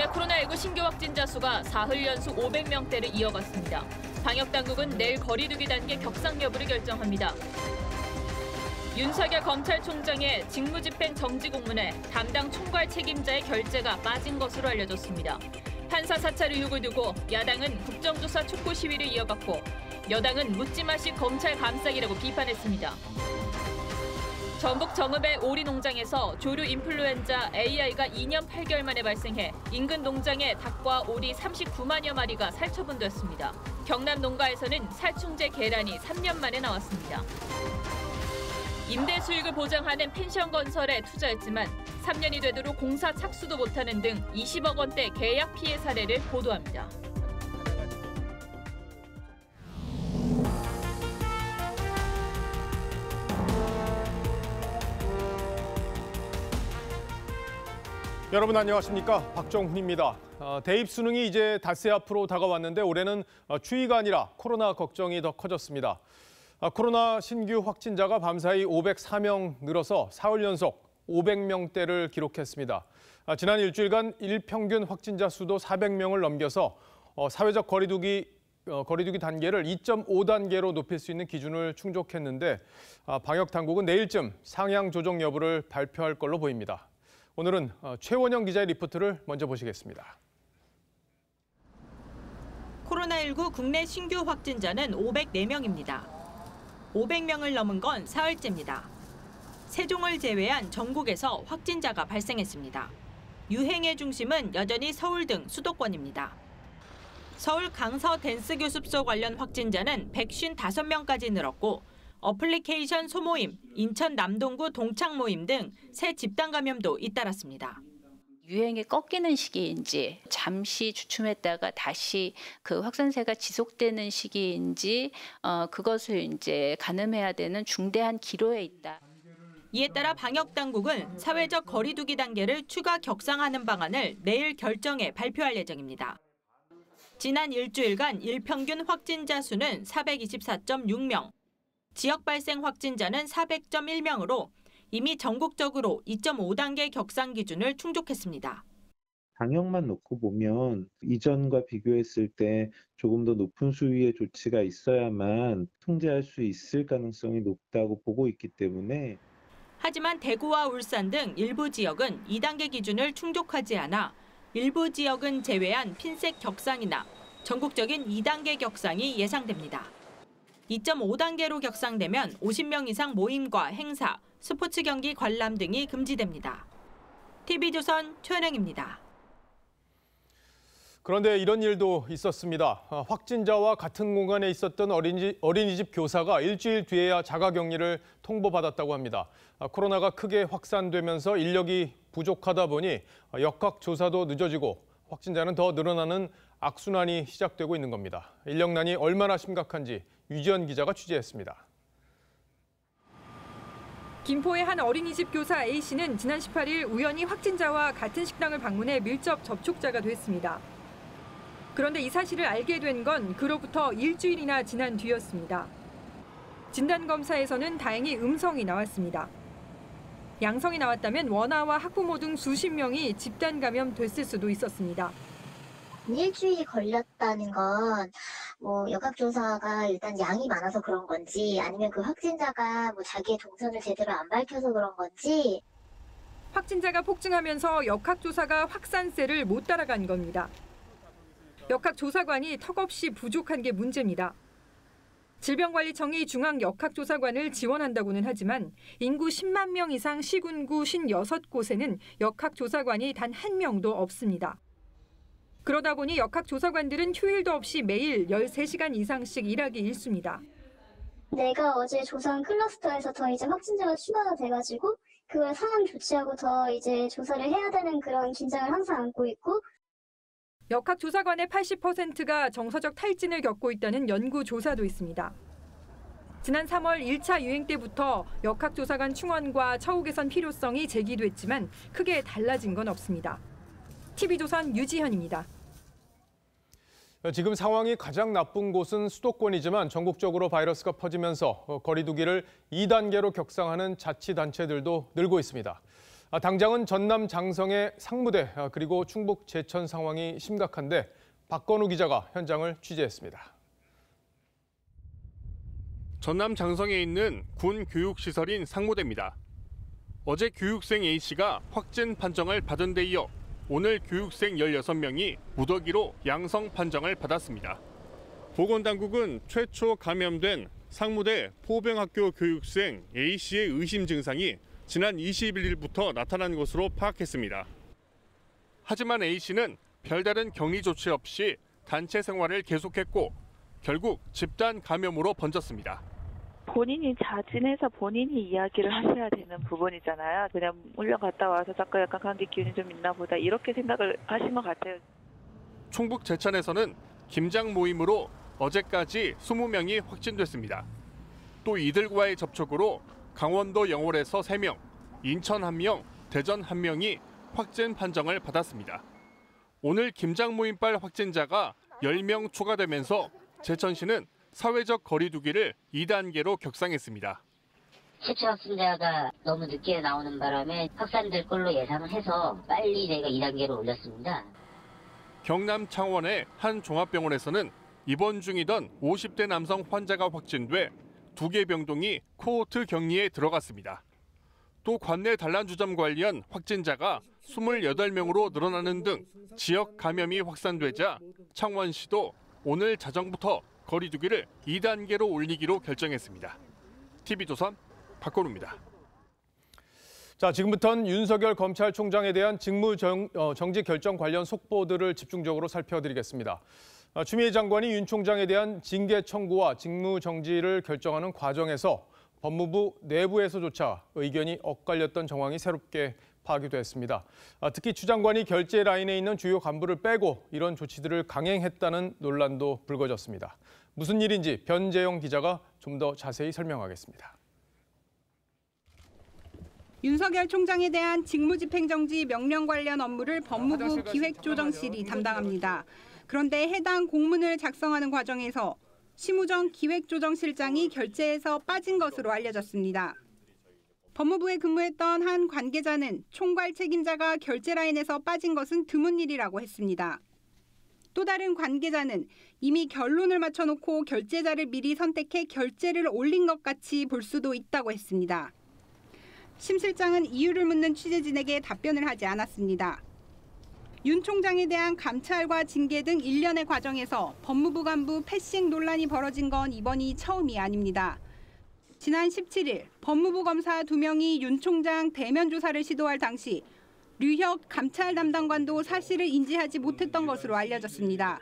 국내 코로나19 신규 확진자 수가 사흘 연속 500명대를 이어갔습니다. 방역당국은 내일 거리두기 단계 격상 여부를 결정합니다. 윤석열 검찰총장의 직무집행 정지 공문에 담당 총괄 책임자의 결재가 빠진 것으로 알려졌습니다. 판사 사찰 의혹을 두고 야당은 국정조사 촉구 시위를 이어갔고 여당은 묻지마식 검찰 감싸기라고 비판했습니다. 전북 정읍의 오리 농장에서 조류 인플루엔자 AI가 2년 8개월 만에 발생해 인근 농장의 닭과 오리 39만여 마리가 살처분됐습니다. 경남 농가에서는 살충제 계란이 3년 만에 나왔습니다. 임대 수익을 보장하는 펜션 건설에 투자했지만 3년이 되도록 공사 착수도 못하는 등 20억 원대 계약 피해 사례를 보도합니다. 여러분 안녕하십니까? 박정훈입니다. 대입 수능이 이제 닷새 앞으로 다가왔는데 올해는 추위가 아니라 코로나 걱정이 더 커졌습니다. 코로나 신규 확진자가 밤사이 504명 늘어서 사흘 연속 500명대를 기록했습니다. 지난 일주일간 일평균 확진자 수도 400명을 넘겨서 사회적 거리두기 단계를 2.5단계로 높일 수 있는 기준을 충족했는데 방역 당국은 내일쯤 상향 조정 여부를 발표할 걸로 보입니다. 오늘은 최원영 기자의 리포트를 먼저 보시겠습니다. 코로나19 국내 신규 확진자는 504명입니다. 500명을 넘은 건 사흘째입니다. 세종을 제외한 전국에서 확진자가 발생했습니다. 유행의 중심은 여전히 서울 등 수도권입니다. 서울 강서 댄스 교습소 관련 확진자는 155명까지 늘었고 어플리케이션 소모임, 인천 남동구 동창 모임 등 새 집단 감염도 잇따랐습니다. 유행이 꺾이는 시기인지 잠시 주춤했다가 다시 그 확산세가 지속되는 시기인지 그것을 이제 가늠해야 되는 중대한 기로에 있다. 이에 따라 방역 당국은 사회적 거리두기 단계를 추가 격상하는 방안을 내일 결정해 발표할 예정입니다. 지난 일주일간 일평균 확진자 수는 424.6명, 지역 발생 확진자는 400.1명으로 이미 전국적으로 2.5단계 격상 기준을 충족했습니다. 방역만 놓고 보면 이전과 비교했을 때 조금 더 높은 수위의 조치가 있어야만 통제할 수 있을 가능성이 높다고 보고 있기 때문에 하지만 대구와 울산 등 일부 지역은 2단계 기준을 충족하지 않아 일부 지역은 제외한 핀셋 격상이나 전국적인 2단계 격상이 예상됩니다. 2.5단계로 격상되면 50명 이상 모임과 행사, 스포츠 경기 관람 등이 금지됩니다. TV조선 최원영입니다. 그런데 이런 일도 있었습니다. 확진자와 같은 공간에 있었던 어린이집 교사가 일주일 뒤에야 자가격리를 통보받았다고 합니다. 코로나가 크게 확산되면서 인력이 부족하다 보니 역학조사도 늦어지고 확진자는 더 늘어나는 악순환이 시작되고 있는 겁니다. 인력난이 얼마나 심각한지 유지연 기자가 취재했습니다. 김포의 한 어린이집 교사 A씨는 지난 18일 우연히 확진자와 같은 식당을 방문해 밀접 접촉자가 됐습니다. 그런데 이 사실을 알게 된 건 그로부터 일주일이나 지난 뒤였습니다. 진단검사에서는 다행히 음성이 나왔습니다. 양성이 나왔다면 원아와 학부모 등 수십 명이 집단 감염됐을 수도 있었습니다. 일주일이 걸렸다는 건 역학조사가 일단 양이 많아서 그런 건지 아니면 그 확진자가 자기의 동선을 제대로 안 밝혀서 그런 건지. 확진자가 폭증하면서 역학조사가 확산세를 못 따라간 겁니다. 역학조사관이 턱없이 부족한 게 문제입니다. 질병관리청이 중앙역학조사관을 지원한다고는 하지만 인구 10만 명 이상 시군구 56곳에는 역학조사관이 단 한 명도 없습니다. 그러다 보니 역학조사관들은 휴일도 없이 매일 13시간 이상씩 일하기 일쑤입니다. 내가 어제 조사한 클러스터에서 더 이제 확진자가 추가가 돼가지고 그걸 상황 조치하고 더 이제 조사를 해야 되는 그런 긴장을 항상 안고 있고. 역학조사관의 80%가 정서적 탈진을 겪고 있다는 연구조사도 있습니다. 지난 3월 1차 유행 때부터 역학조사관 충원과 처우 개선 필요성이 제기됐지만 크게 달라진 건 없습니다. TV조선 유지현입니다. 지금 상황이 가장 나쁜 곳은 수도권이지만 전국적으로 바이러스가 퍼지면서 거리두기를 2단계로 격상하는 자치단체들도 늘고 있습니다. 당장은 전남 장성의 상무대 그리고 충북 제천 상황이 심각한데 박건우 기자가 현장을 취재했습니다. 전남 장성에 있는 군 교육시설인 상무대입니다. 어제 교육생 A씨가 확진 판정을 받은 데 이어 오늘 교육생 16명이 무더기로 양성 판정을 받았습니다. 보건당국은 최초 감염된 상무대 포병학교 교육생 A씨의 의심 증상이 지난 21일부터 나타난 것으로 파악했습니다. 하지만 A씨는 별다른 격리 조치 없이 단체 생활을 계속했고 결국 집단 감염으로 번졌습니다. 본인이 자진해서 본인이 이야기를 하셔야 되는 부분이잖아요. 그냥 훈련 갔다 와서 자꾸 약간 감기 기운이 좀 있나 보다 이렇게 생각을 하신 것 같아요. 충북 제천에서는 김장 모임으로 어제까지 20명이 확진됐습니다. 또 이들과의 접촉으로 강원도 영월에서 3명, 인천 1명, 대전 1명이 확진 판정을 받았습니다. 오늘 김장 모임발 확진자가 10명 추가되면서 제천시는 사회적 거리 두기를 2단계로 격상했습니다. 최초 확진자가 너무 늦게 나오는 바람에 확산될 걸로 예상을 해서 빨리 저희가 2단계로 올렸습니다. 경남 창원의 한 종합병원에서는 입원 중이던 50대 남성 환자가 확진돼 2개 병동이 코호트 격리에 들어갔습니다. 또 관내 단란주점 관련 확진자가 28명으로 늘어나는 등 지역 감염이 확산되자 창원시도 오늘 자정부터 거리 두기를 2단계로 올리기로 결정했습니다. TV조선 박건우입니다. 자, 지금부터는 윤석열 검찰총장에 대한 직무 정지 결정 관련 속보들을 집중적으로 살펴드리겠습니다. 추미애 장관이 윤 총장에 대한 징계 청구와 직무 정지를 결정하는 과정에서 법무부 내부에서조차 의견이 엇갈렸던 정황이 새롭게 파악이 됐습니다. 특히 추 장관이 결재 라인에 있는 주요 간부를 빼고 이런 조치들을 강행했다는 논란도 불거졌습니다. 무슨 일인지 변재영 기자가 좀 더 자세히 설명하겠습니다. 윤석열 총장에 대한 직무집행정지 명령 관련 업무를 법무부 기획조정실이 담당합니다. 그런데 해당 공문을 작성하는 과정에서 심우정 기획조정실장이 결재에서 빠진 것으로 알려졌습니다. 법무부에 근무했던 한 관계자는 총괄 책임자가 결재 라인에서 빠진 것은 드문 일이라고 했습니다. 또 다른 관계자는 이미 결론을 맞춰놓고 결재자를 미리 선택해 결재를 올린 것 같이 볼 수도 있다고 했습니다. 심 실장은 이유를 묻는 취재진에게 답변을 하지 않았습니다. 윤 총장에 대한 감찰과 징계 등 일련의 과정에서 법무부 간부 패싱 논란이 벌어진 건 이번이 처음이 아닙니다. 지난 17일 법무부 검사 2명이 윤 총장 대면 조사를 시도할 당시 류혁 감찰 담당관도 사실을 인지하지 못했던 것으로 알려졌습니다.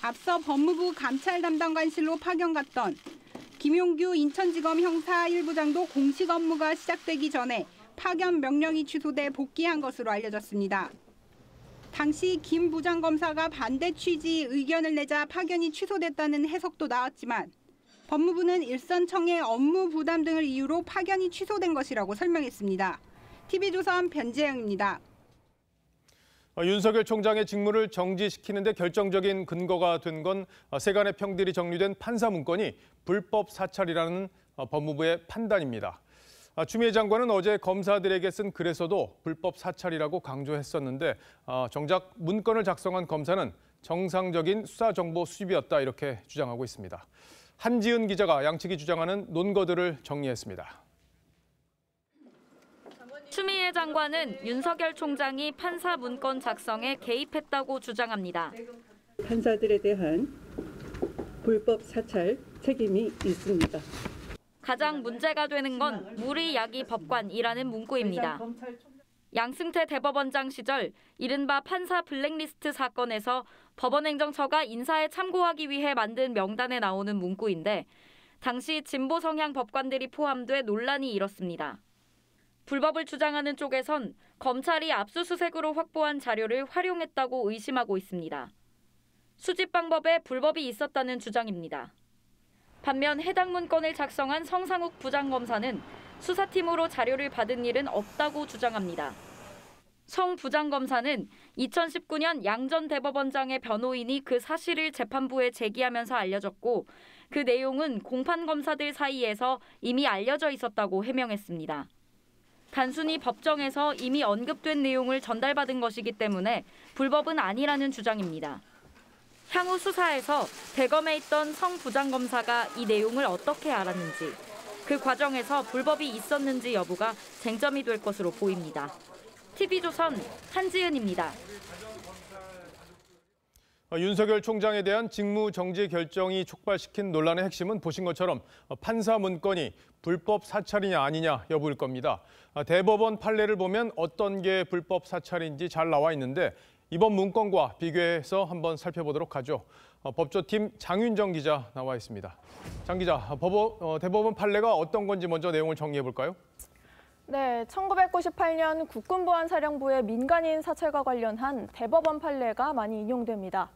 앞서 법무부 감찰 담당관실로 파견 갔던 김용규 인천지검 형사 1부장도 공식 업무가 시작되기 전에 파견 명령이 취소돼 복귀한 것으로 알려졌습니다. 당시 김 부장검사가 반대 취지 의견을 내자 파견이 취소됐다는 해석도 나왔지만 법무부는 일선청의 업무 부담 등을 이유로 파견이 취소된 것이라고 설명했습니다. TV조선 변재영입니다. 윤석열 총장의 직무를 정지시키는 데 결정적인 근거가 된 건 세간의 평들이 정리된 판사 문건이 불법 사찰이라는 법무부의 판단입니다. 추미애 장관은 어제 검사들에게 쓴 글에서도 불법 사찰이라고 강조했었는데 정작 문건을 작성한 검사는 정상적인 수사 정보 수집이었다 이렇게 주장하고 있습니다. 한지은 기자가 양측이 주장하는 논거들을 정리했습니다. 추미애 장관은 윤석열 총장이 판사 문건 작성에 개입했다고 주장합니다. 판사들에 대한 불법 사찰 책임이 있습니다. 가장 문제가 되는 건 무리야기 법관이라는 문구입니다. 양승태 대법원장 시절 이른바 판사 블랙리스트 사건에서 법원행정처가 인사에 참고하기 위해 만든 명단에 나오는 문구인데 당시 진보 성향 법관들이 포함돼 논란이 일었습니다. 불법을 주장하는 쪽에선 검찰이 압수수색으로 확보한 자료를 활용했다고 의심하고 있습니다. 수집 방법에 불법이 있었다는 주장입니다. 반면 해당 문건을 작성한 성상욱 부장검사는 수사팀으로 자료를 받은 일은 없다고 주장합니다. 성 부장검사는 2019년 양 전 대법원장의 변호인이 그 사실을 재판부에 제기하면서 알려졌고 그 내용은 공판 검사들 사이에서 이미 알려져 있었다고 해명했습니다. 단순히 법정에서 이미 언급된 내용을 전달받은 것이기 때문에 불법은 아니라는 주장입니다. 향후 수사에서 대검에 있던 성 부장검사가 이 내용을 어떻게 알았는지, 그 과정에서 불법이 있었는지 여부가 쟁점이 될 것으로 보입니다. TV조선 한지은입니다. 윤석열 총장에 대한 직무 정지 결정이 촉발시킨 논란의 핵심은 보신 것처럼 판사 문건이 불법 사찰이냐 아니냐 여부일 겁니다. 대법원 판례를 보면 어떤 게 불법 사찰인지 잘 나와 있는데 이번 문건과 비교해서 한번 살펴보도록 하죠. 법조팀 장윤정 기자 나와 있습니다. 장 기자, 대법원 판례가 어떤 건지 먼저 내용을 정리해 볼까요? 네, 1998년 국군보안사령부의 민간인 사찰과 관련한 대법원 판례가 많이 인용됩니다.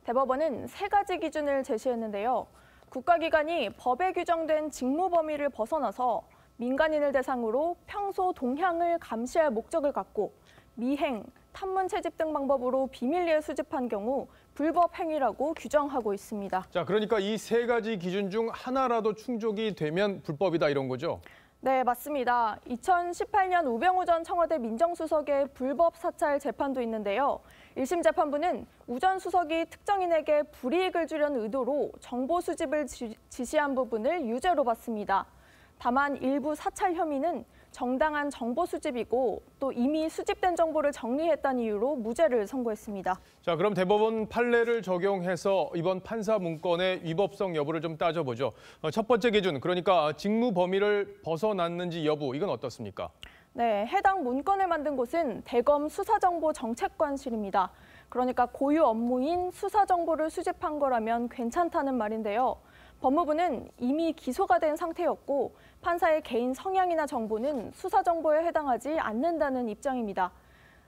대법원은 3가지 기준을 제시했는데요. 국가기관이 법에 규정된 직무 범위를 벗어나서 민간인을 대상으로 평소 동향을 감시할 목적을 갖고 미행, 탐문 채집 등 방법으로 비밀리에 수집한 경우 불법 행위라고 규정하고 있습니다. 자, 그러니까 이 3가지 기준 중 하나라도 충족이 되면 불법이다 이런 거죠? 네, 맞습니다. 2018년 우병우 전 청와대 민정수석의 불법 사찰 재판도 있는데요. 1심 재판부는 우 전 수석이 특정인에게 불이익을 주려는 의도로 정보 수집을 지시한 부분을 유죄로 봤습니다. 다만 일부 사찰 혐의는 정당한 정보 수집이고 또 이미 수집된 정보를 정리했다는 이유로 무죄를 선고했습니다. 자, 그럼 대법원 판례를 적용해서 이번 판사 문건의 위법성 여부를 좀 따져보죠. 첫 번째 기준, 그러니까 직무 범위를 벗어났는지 여부, 이건 어떻습니까? 네, 해당 문건을 만든 곳은 대검 수사정보정책관실입니다. 그러니까 고유 업무인 수사정보를 수집한 거라면 괜찮다는 말인데요. 법무부는 이미 기소가 된 상태였고 판사의 개인 성향이나 정보는 수사 정보에 해당하지 않는다는 입장입니다.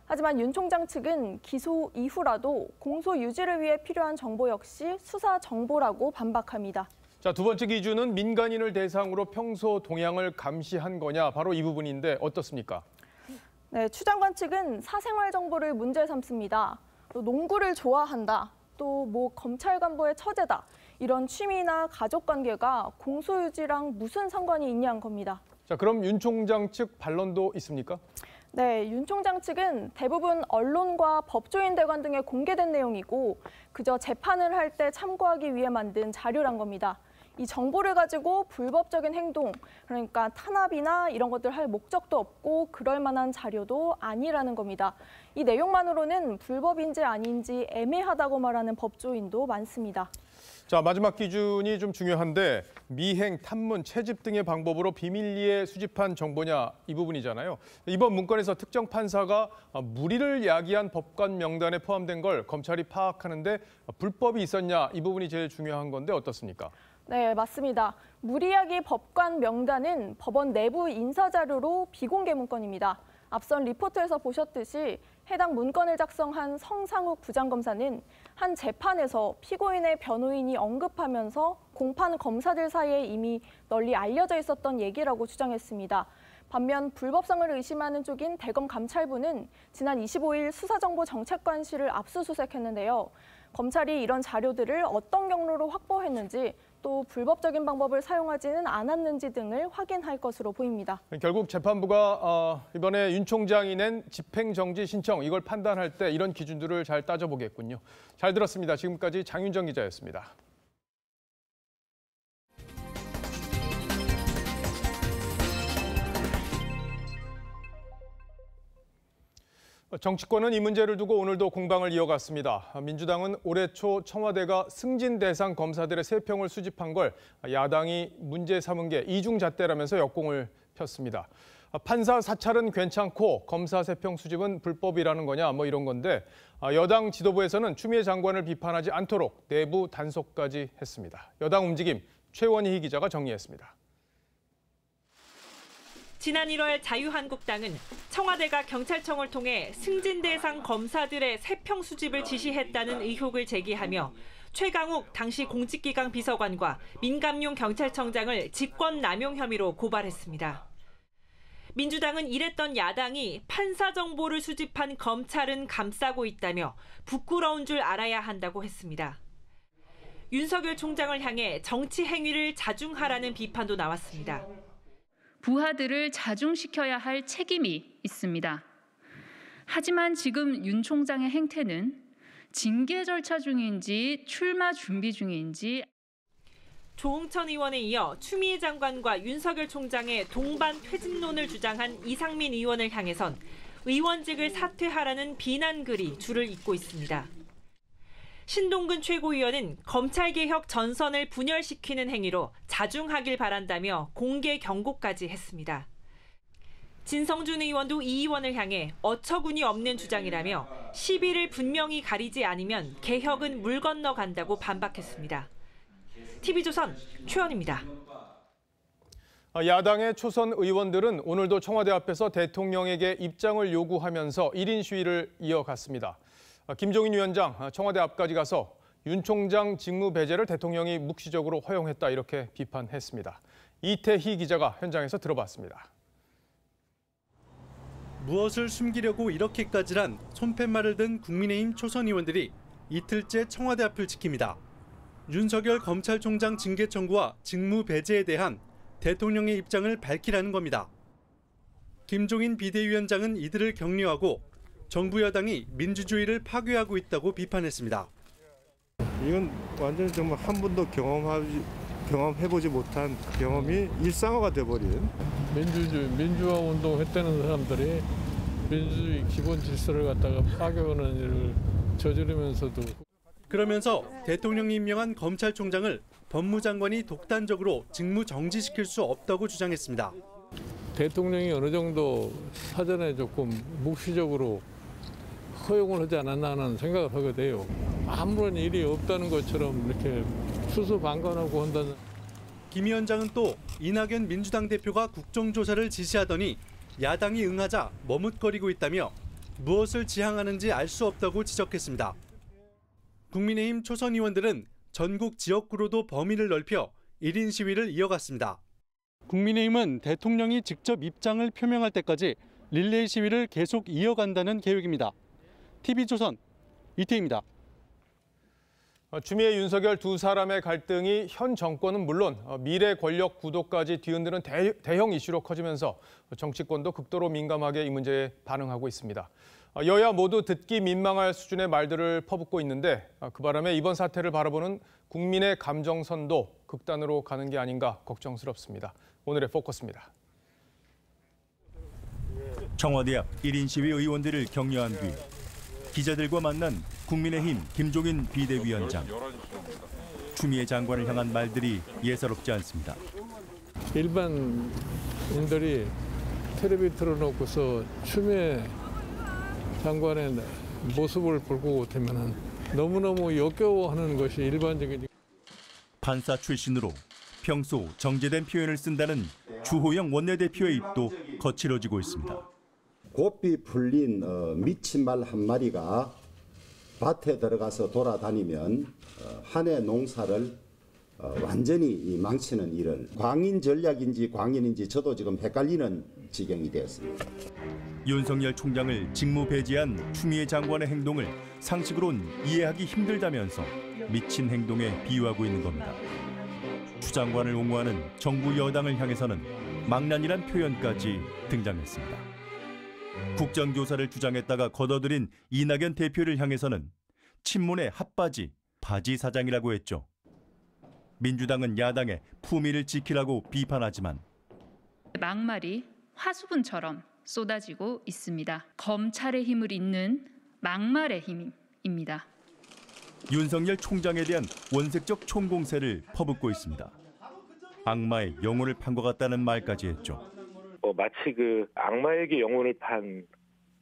하지만 윤 총장 측은 기소 이후라도 공소 유지를 위해 필요한 정보 역시 수사 정보라고 반박합니다. 자, 두 번째 기준은 민간인을 대상으로 평소 동향을 감시한 거냐, 바로 이 부분인데 어떻습니까? 네, 추 장관 측은 사생활 정보를 문제 삼습니다. 또 농구를 좋아한다, 또 검찰 간부의 처제다. 이런 취미나 가족관계가 공소유지랑 무슨 상관이 있냐는 겁니다. 자, 그럼 윤 총장 측 반론도 있습니까? 네, 윤 총장 측은 대부분 언론과 법조인 대관 등에 공개된 내용이고 그저 재판을 할 때 참고하기 위해 만든 자료란 겁니다. 이 정보를 가지고 불법적인 행동, 그러니까 탄압이나 이런 것들 할 목적도 없고 그럴 만한 자료도 아니라는 겁니다. 이 내용만으로는 불법인지 아닌지 애매하다고 말하는 법조인도 많습니다. 자, 마지막 기준이 좀 중요한데 미행, 탐문, 채집 등의 방법으로 비밀리에 수집한 정보냐 이 부분이잖아요. 이번 문건에서 특정 판사가 무리를 야기한 법관 명단에 포함된 걸 검찰이 파악하는데 불법이 있었냐 이 부분이 제일 중요한 건데 어떻습니까? 네, 맞습니다. 무리야기 법관 명단은 법원 내부 인사자료로 비공개 문건입니다. 앞선 리포트에서 보셨듯이 해당 문건을 작성한 성상욱 부장검사는 한 재판에서 피고인의 변호인이 언급하면서 공판 검사들 사이에 이미 널리 알려져 있었던 얘기라고 주장했습니다. 반면 불법성을 의심하는 쪽인 대검 감찰부는 지난 25일 수사정보정책관실을 압수수색했는데요. 검찰이 이런 자료들을 어떤 경로로 확보했는지 또 불법적인 방법을 사용하지는 않았는지 등을 확인할 것으로 보입니다. 결국 재판부가 이번에 윤 총장이 낸 집행정지 신청 이걸 판단할 때 이런 기준들을 잘 따져보겠군요. 잘 들었습니다. 지금까지 장윤정 기자였습니다. 정치권은 이 문제를 두고 오늘도 공방을 이어갔습니다. 민주당은 올해 초 청와대가 승진 대상 검사들의 세평을 수집한 걸 야당이 문제 삼은 게 이중잣대라면서 역공을 폈습니다. 판사 사찰은 괜찮고 검사 세평 수집은 불법이라는 거냐 이런 건데 여당 지도부에서는 추미애 장관을 비판하지 않도록 내부 단속까지 했습니다. 여당 움직임 최원희 기자가 정리했습니다. 지난 1월 자유한국당은 청와대가 경찰청을 통해 승진 대상 검사들의 세평 수집을 지시했다는 의혹을 제기하며 최강욱 당시 공직기강 비서관과 민감용 경찰청장을 직권남용 혐의로 고발했습니다. 민주당은 이랬던 야당이 판사 정보를 수집한 검찰은 감싸고 있다며 부끄러운 줄 알아야 한다고 했습니다. 윤석열 총장을 향해 정치 행위를 자중하라는 비판도 나왔습니다. 부하들을 자중시켜야 할 책임이 있습니다. 하지만 지금 윤 총장의 행태는 징계 절차 중인지 출마 준비 중인지. 조홍천 의원에 이어 추미애 장관과 윤석열 총장의 동반 퇴진론을 주장한 이상민 의원을 향해선 의원직을 사퇴하라는 비난글이 줄을 잇고 있습니다. 신동근 최고위원은 검찰개혁 전선을 분열시키는 행위로 자중하길 바란다며 공개 경고까지 했습니다. 진성준 의원도 이 의원을 향해 어처구니 없는 주장이라며 시비를 분명히 가리지 않으면 개혁은 물 건너간다고 반박했습니다. TV조선 최원입니다. 야당의 초선 의원들은 오늘도 청와대 앞에서 대통령에게 입장을 요구하면서 1인 시위를 이어갔습니다. 김종인 위원장 청와대 앞까지 가서 윤 총장 직무 배제를 대통령이 묵시적으로 허용했다 이렇게 비판했습니다. 이태희 기자가 현장에서 들어봤습니다. 무엇을 숨기려고 이렇게까지란 손팻말을 든 국민의힘 초선 의원들이 이틀째 청와대 앞을 지킵니다. 윤석열 검찰총장 징계 청구와 직무 배제에 대한 대통령의 입장을 밝히라는 겁니다. 김종인 비대위원장은 이들을 격려하고 정부 여당이 민주주의를 파괴하고 있다고 비판했습니다. 이건 완전히 정말 한 번도 경험해보지 못한 경험이 일상화가 돼버린. 민주화 운동했다는 사람들이 민주주의 기본 질서를 갖다가 파괴하는 일을 저지르면서도. 그러면서 대통령이 임명한 검찰총장을 법무장관이 독단적으로 직무 정지시킬 수 없다고 주장했습니다. 대통령이 어느 정도 사전에 조금 묵시적으로 허용을 하지 않았나 하는 생각을 하게 돼요. 아무런 일이 없다는 것처럼 이렇게 수수방관하고 한다는. 김 위원장은 또 이낙연 민주당 대표가 국정조사를 지시하더니 야당이 응하자 머뭇거리고 있다며 무엇을 지향하는지 알 수 없다고 지적했습니다. 국민의힘 초선 의원들은 전국 지역구로도 범위를 넓혀 1인 시위를 이어갔습니다. 국민의힘은 대통령이 직접 입장을 표명할 때까지 릴레이 시위를 계속 이어간다는 계획입니다. TV조선 이태희입니다. 추미애 윤석열 두 사람의 갈등이 현 정권은 물론 미래 권력 구도까지 뒤흔드는 대형 이슈로 커지면서 정치권도 극도로 민감하게 이 문제에 반응하고 있습니다. 여야 모두 듣기 민망할 수준의 말들을 퍼붓고 있는데 그 바람에 이번 사태를 바라보는 국민의 감정선도 극단으로 가는 게 아닌가 걱정스럽습니다. 오늘의 포커스입니다. 청와대 앞 1인 시위 의원들을 격려한 뒤 기자들과 만난 국민의힘 김종인 비대위원장. 추미애 장관을 향한 말들이 예사롭지 않습니다. 일반인들이 텔레비 틀어놓고서 추미애 장관의 모습을 보고 되면 너무너무 역겨워하는 것이 일반적인. 판사 출신으로 평소 정제된 표현을 쓴다는 주호영 원내대표의 입도 거칠어지고 있습니다. 곱비 풀린 미친 말 한마리가 밭에 들어가서 돌아다니면 한 해 농사를 완전히 망치는 일을 광인 전략인지 광인인지 저도 지금 헷갈리는 지경이 되었습니다. 윤석열 총장을 직무 배제한 추미애 장관의 행동을 상식으론 이해하기 힘들다면서 미친 행동에 비유하고 있는 겁니다. 추 장관을 옹호하는 정부 여당을 향해서는 망난이란 표현까지 등장했습니다. 국정조사를 주장했다가 걷어들인 이낙연 대표를 향해서는 친문의 핫바지, 바지 사장이라고 했죠. 민주당은 야당의 품위를 지키라고 비판하지만 막말이 화수분처럼 쏟아지고 있습니다. 검찰의 힘을 잇는 막말의 힘입니다. 윤석열 총장에 대한 원색적 총공세를 퍼붓고 있습니다. 악마의 영혼을 판 것 같다는 말까지 했죠. 마치 그 악마에게 영혼을 판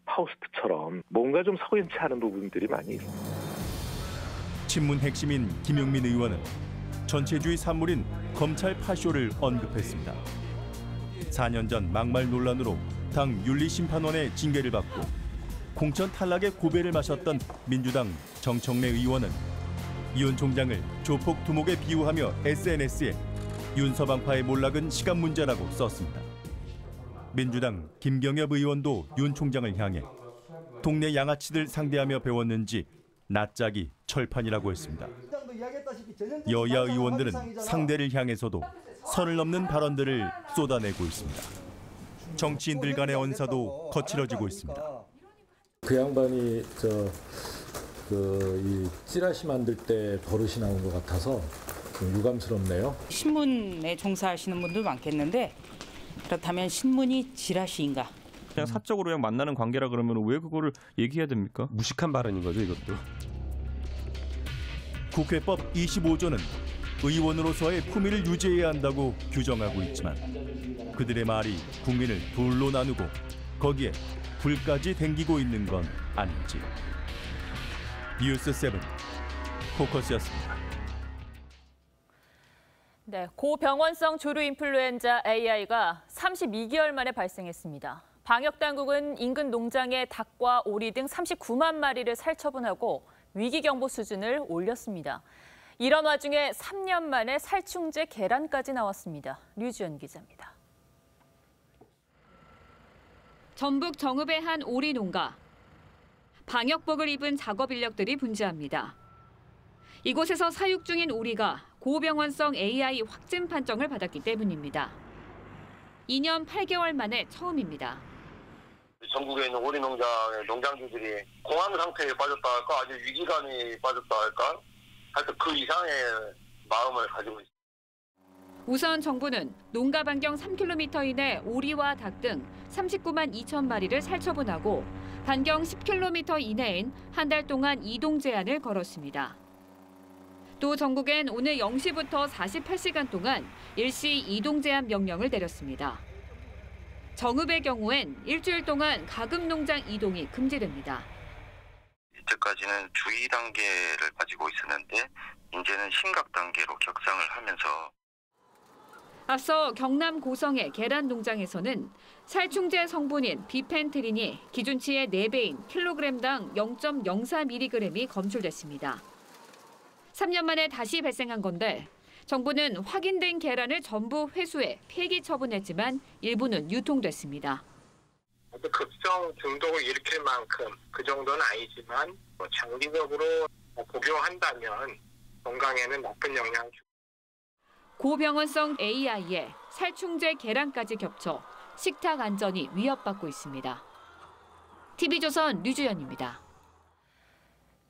파우스트처럼 뭔가 좀 석연치 않은 부분들이 많이 있습니다. 친문 핵심인 김용민 의원은 전체주의 산물인 검찰 파쇼를 언급했습니다. 4년 전 막말 논란으로 당 윤리심판원의 징계를 받고 공천 탈락의 고배를 마셨던 민주당 정청래 의원은 윤 총장을 조폭 두목에 비유하며 SNS에 윤서방파의 몰락은 시간 문제라고 썼습니다. 민주당 김경엽 의원도 윤 총장을 향해 동네 양아치들 상대하며 배웠는지 낯짝이 철판이라고 했습니다. 여야 의원들은 상대를 향해서도 선을 넘는 발언들을 쏟아내고 있습니다. 정치인들 간의 언사도 거칠어지고 있습니다. 그 양반이 이 찌라시 만들 때 버릇이 나온 것 같아서 좀 유감스럽네요. 신문에 종사하시는 분들 많겠는데 그렇다면 신문이 찌라시인가? 그냥 사적으로 그냥 만나는 관계라 그러면 왜 그거를 얘기해야 됩니까? 무식한 발언인 거죠, 이것도. 국회법 25조는 의원으로서의 품위를 유지해야 한다고 규정하고 있지만 그들의 말이 국민을 둘로 나누고 거기에 불까지 댕기고 있는 건 아닌지. 뉴스7 포커스였습니다. 네, 고병원성 조류 인플루엔자 AI가 32개월 만에 발생했습니다. 방역당국은 인근 농장의 닭과 오리 등 39만 마리를 살처분하고 위기경보 수준을 올렸습니다. 이런 와중에 3년 만에 살충제 계란까지 나왔습니다. 류지연 기자입니다. 전북 정읍의 한 오리 농가. 방역복을 입은 작업 인력들이 분주합니다. 이곳에서 사육 중인 오리가 고병원성 AI 확진 판정을 받았기 때문입니다. 2년 8개월 만에 처음입니다. 전국에 있는 오리 농장의 농장주들이 공황 상태에 빠졌다 할까, 아주 위기감이 빠졌다 할까, 하여튼 그 이상의 마음을 가지고 있습니다. 우선 정부는 농가 반경 3km 이내 오리와 닭 등 39만 2천 마리를 살처분하고 반경 10km 이내엔 한 달 동안 이동 제한을 걸었습니다. 또 전국엔 오늘 0시부터 48시간 동안 일시 이동 제한 명령을 내렸습니다. 정읍의 경우엔 일주일 동안 가금 농장 이동이 금지됩니다. 이때까지는 주의 단계를 가지고 있었는데 이제는 심각 단계로 격상을 하면서 앞서 경남 고성의 계란 농장에서는 살충제 성분인 비펜트린이 기준치의 4배인 킬로그램당 0.04mg이 검출됐습니다. 3년 만에 다시 발생한 건데 정부는 확인된 계란을 전부 회수해 폐기 처분했지만 일부는 유통됐습니다. 급성 중독을 일으킬 만큼 그 정도는 아니지만 장기적으로 복용한다면 건강에는 나쁜 영향을 주고. 고병원성 AI에 살충제 계란까지 겹쳐 식탁 안전이 위협받고 있습니다. TV조선 류주연입니다.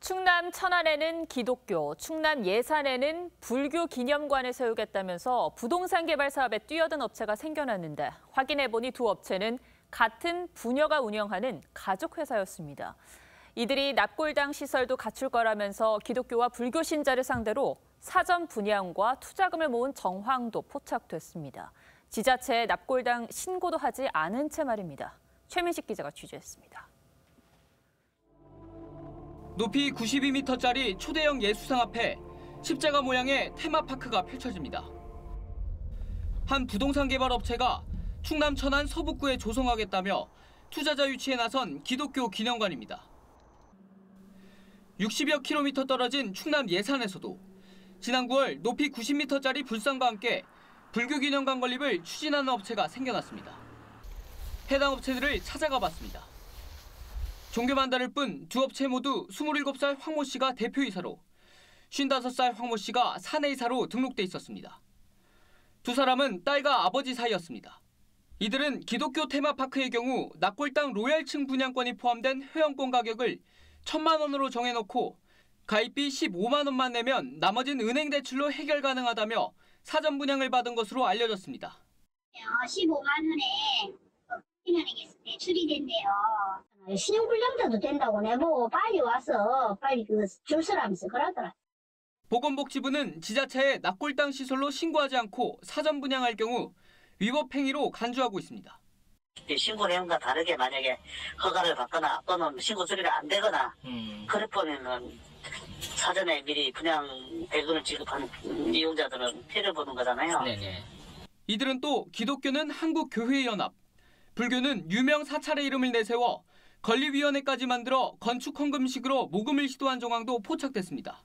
충남 천안에는 기독교, 충남 예산에는 불교 기념관을 세우겠다면서 부동산 개발 사업에 뛰어든 업체가 생겨났는데 확인해보니 두 업체는 같은 부녀가 운영하는 가족회사였습니다. 이들이 납골당 시설도 갖출 거라면서 기독교와 불교 신자를 상대로 사전 분양과 투자금을 모은 정황도 포착됐습니다. 지자체에 납골당 신고도 하지 않은 채 말입니다. 최민식 기자가 취재했습니다. 높이 92m짜리 초대형 예수상 앞에 십자가 모양의 테마파크가 펼쳐집니다. 한 부동산 개발 업체가 충남 천안 서북구에 조성하겠다며 투자자 유치에 나선 기독교 기념관입니다. 60여 킬로미터 떨어진 충남 예산에서도 지난 9월 높이 90m짜리 불상과 함께 불교 기념관 건립을 추진하는 업체가 생겨났습니다. 해당 업체들을 찾아가 봤습니다. 종교만 다를 뿐 두 업체 모두 27살 황모 씨가 대표이사로 55살 황모 씨가 사내이사로 등록돼 있었습니다. 두 사람은 딸과 아버지 사이였습니다. 이들은 기독교 테마파크의 경우 납골당 로얄층 분양권이 포함된 회원권 가격을 1,000만 원으로 정해놓고 가입비 15만 원만 내면 나머지는 은행 대출로 해결 가능하다며 사전 분양을 받은 것으로 알려졌습니다. 15만 원에 대출이 된대요. 신용불량자도 된다고 내보고 빨리 와서 빨리 줄 서라면서 그러더라. 보건복지부는 지자체에 납골당 시설로 신고하지 않고 사전 분양할 경우 위법 행위로 간주하고 있습니다. 신고 내용과 다르게 만약에 허가를 받거나 또는 신고 처리가 안 되거나 그럴 보면은 사전에 미리 분양 대금을 지급하는 이용자들은 피해를 보는 거잖아요. 네네. 이들은 또 기독교는 한국교회연합, 불교는 유명 사찰의 이름을 내세워 건립위원회까지 만들어 건축 헌금식으로 모금을 시도한 정황도 포착됐습니다.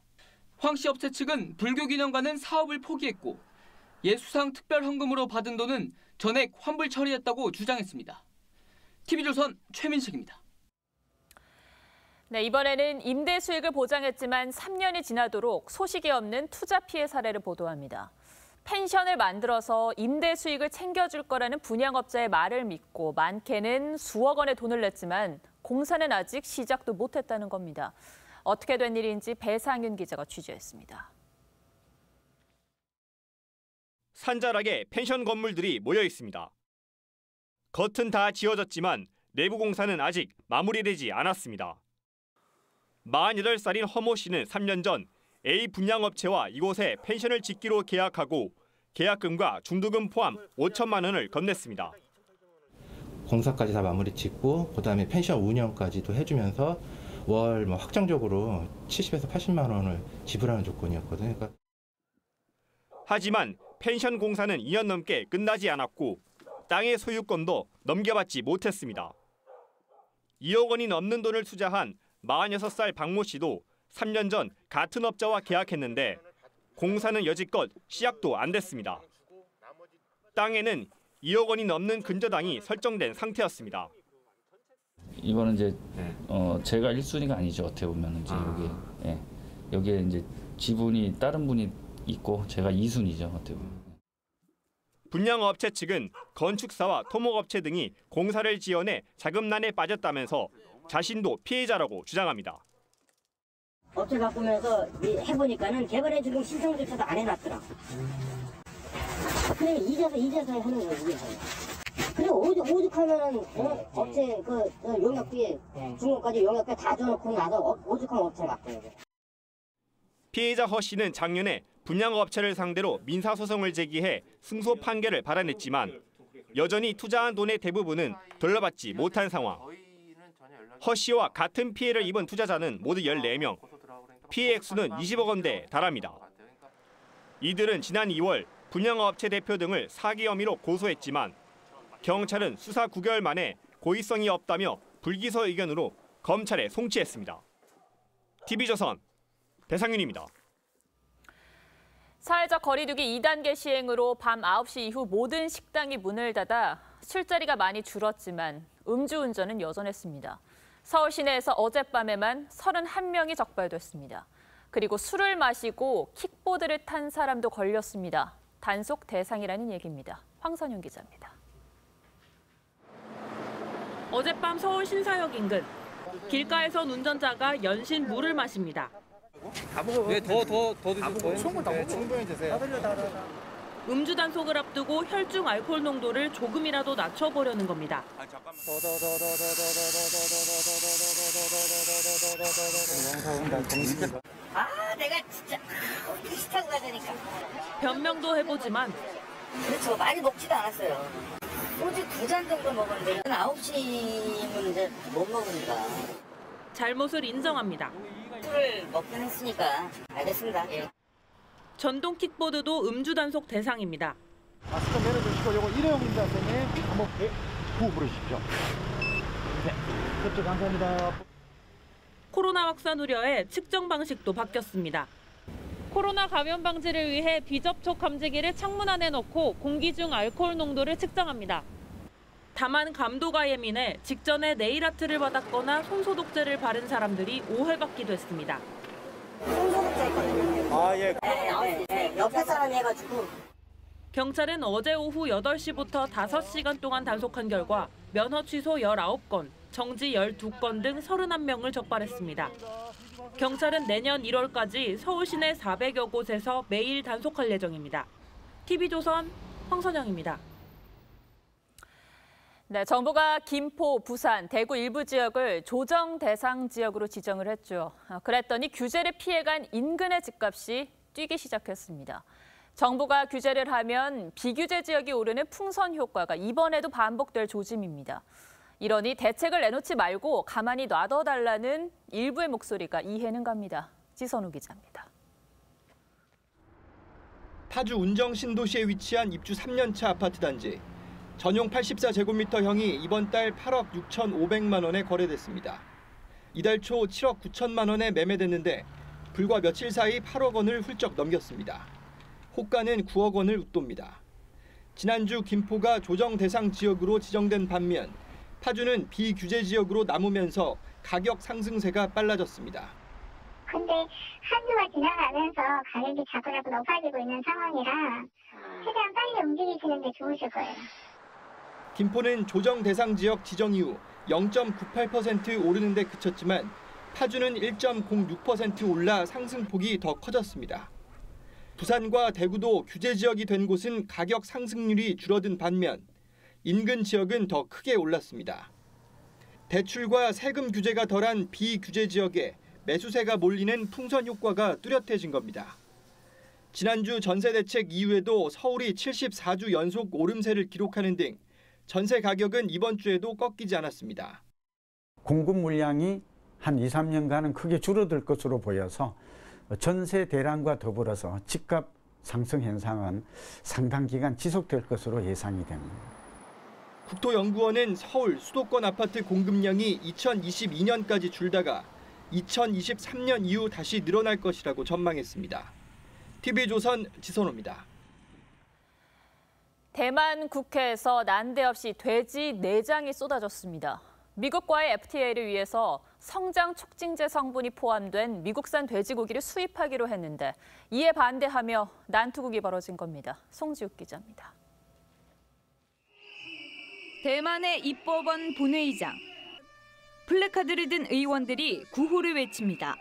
황 씨 업체 측은 불교 기념관은 사업을 포기했고 예수상 특별 헌금으로 받은 돈은 전액 환불 처리했다고 주장했습니다. TV조선 최민식입니다. 네, 이번에는 임대 수익을 보장했지만 3년이 지나도록 소식이 없는 투자 피해 사례를 보도합니다. 펜션을 만들어서 임대 수익을 챙겨줄 거라는 분양업자의 말을 믿고 많게는 수억 원의 돈을 냈지만 공사는 아직 시작도 못했다는 겁니다. 어떻게 된 일인지 배상윤 기자가 취재했습니다. 산자락에 펜션 건물들이 모여 있습니다. 겉은 다 지어졌지만 내부 공사는 아직 마무리되지 않았습니다. 48살인 허모 씨는 3년 전 A 분양업체와 이곳에 펜션을 짓기로 계약하고 계약금과 중도금 포함 5천만 원을 건넸습니다. 공사까지 다 마무리 짓고 그다음에 펜션 운영까지도 해주면서 월 확정적으로 70에서 80만 원을 지불하는 조건이었거든요. 그러니까. 하지만 펜션 공사는 2년 넘게 끝나지 않았고 땅의 소유권도 넘겨받지 못했습니다. 2억 원이 넘는 돈을 투자한 46살 박모 씨도 3년 전 같은 업자와 계약했는데 공사는 여지껏 시작도 안 됐습니다. 땅에는 2억 원이 넘는 근저당이 설정된 상태였습니다. 이거는 이제 제가 1순위가 아니죠. 어떻게 보면 이제 여기에 이제 지분이 다른 분이 있고 제가 2순위죠. 어떻게 보면. 분양업체 측은 건축사와 토목업체 등이 공사를 지연해 자금난에 빠졌다면서 자신도 피해자라고 주장합니다. 업체 바꾸면서 해보니까는 개발해 주는 신청조차도 안 해놨더라. 그냥 이제서 하는 거예요. 그리고 오죽하면은 업체 그 용역비에 중간까지 용역비 다 줘놓고 나서 오죽하면 업체가. 피해자 허 씨는 작년에 분양업체를 상대로 민사소송을 제기해 승소 판결을 받아냈지만 여전히 투자한 돈의 대부분은 돌려받지 못한 상황. 허 씨와 같은 피해를 입은 투자자는 모두 14명. 피해 액수는 20억 원대에 달합니다. 이들은 지난 2월 분양업체 대표 등을 사기 혐의로 고소했지만 경찰은 수사 9개월 만에 고의성이 없다며 불기소 의견으로 검찰에 송치했습니다. TV조선 배상윤입니다. 사회적 거리두기 2단계 시행으로 밤 9시 이후 모든 식당이 문을 닫아 술자리가 많이 줄었지만 음주운전은 여전했습니다. 서울 시내에서 어젯밤에만 31명이 적발됐습니다. 그리고 술을 마시고 킥보드를 탄 사람도 걸렸습니다. 단속 대상이라는 얘기입니다. 황선윤 기자입니다. 어젯밤 서울 신사역 인근. 길가에선 운전자가 연신 물을 마십니다. 다 먹어. 네, 더 드세요. 충분히 다 먹어. 충분히 드세요. 음주 단속을 앞두고 혈중 알코올 농도를 조금이라도 낮춰보려는 겁니다. 내가 진짜 비슷하고 가자니까. 변명도 해보지만 그렇죠. 많이 먹지도 않았어요. 소주 2잔 정도 먹었는데 9시면 이제 못 먹으니까. 잘못을 인정합니다. 술을 먹긴 했으니까 알겠습니다. 전동 킥보드도 음주 단속 대상입니다. 마스크 내려주시고 요거 일회용입니다, 선생님. 한번 후 부르십시오. 네, 그렇죠. 감사합니다. 코로나 확산 우려에 측정 방식도 바뀌었습니다. 코로나 감염 방지를 위해 비접촉 감지기를 창문 안에 넣고 공기 중 알코올 농도를 측정합니다. 다만 감도가 예민해 직전에 네일아트를 받았거나 손소독제를 바른 사람들이 오해받기도 했습니다. 손소독제거든요. 아, 예. 네, 옆에 사람이 해가지고. 경찰은 어제 오후 8시부터 5시간 동안 단속한 결과 면허 취소 19건, 정지 12건 등 31명을 적발했습니다. 경찰은 내년 1월까지 서울 시내 400여 곳에서 매일 단속할 예정입니다. TV조선 황선영입니다. 네, 정부가 김포, 부산, 대구 일부 지역을 조정 대상 지역으로 지정을 했죠. 그랬더니 규제를 피해간 인근의 집값이 뛰기 시작했습니다. 정부가 규제를 하면 비규제 지역이 오르는 풍선 효과가 이번에도 반복될 조짐입니다. 이러니 대책을 내놓지 말고 가만히 놔둬달라는 일부의 목소리가 이해는 갑니다. 지선우 기자입니다. 파주 운정 신도시에 위치한 입주 3년차 아파트 단지. 전용 84제곱미터형이 이번 달 8억 6,500만 원에 거래됐습니다. 이달 초 7억 9천만 원에 매매됐는데 불과 며칠 사이 8억 원을 훌쩍 넘겼습니다. 호가는 9억 원을 웃돕니다. 지난주 김포가 조정 대상 지역으로 지정된 반면 파주는 비규제 지역으로 남으면서 가격 상승세가 빨라졌습니다. 근데 한 주가 지나가면서 가격이 자꾸자꾸 높아지고 있는 상황이라 최대한 빨리 움직이시는 게 좋으실 거예요. 김포는 조정 대상 지역 지정 이후 0.98% 오르는 데 그쳤지만 파주는 1.06% 올라 상승폭이 더 커졌습니다. 부산과 대구도 규제 지역이 된 곳은 가격 상승률이 줄어든 반면 인근 지역은 더 크게 올랐습니다. 대출과 세금 규제가 덜한 비규제 지역에 매수세가 몰리는 풍선 효과가 뚜렷해진 겁니다. 지난주 전세 대책 이후에도 서울이 74주 연속 오름세를 기록하는 등 전세 가격은 이번 주에도 꺾이지 않았습니다. 공급 물량이 한 2, 3년간은 크게 줄어들 것으로 보여서 전세 대란과 더불어서 집값 상승 현상은 상당 기간 지속될 것으로 예상이 됩니다. 국토연구원은 서울 수도권 아파트 공급량이 2022년까지 줄다가 2023년 이후 다시 늘어날 것이라고 전망했습니다. TV조선 지선호입니다. 대만 국회에서 난데없이 돼지 내장이 쏟아졌습니다. 미국과의 FTA를 위해서 성장 촉진제 성분이 포함된 미국산 돼지고기를 수입하기로 했는데 이에 반대하며 난투극이 벌어진 겁니다. 송지욱 기자입니다. 대만의 입법원 본회의장. 플래카드를 든 의원들이 구호를 외칩니다.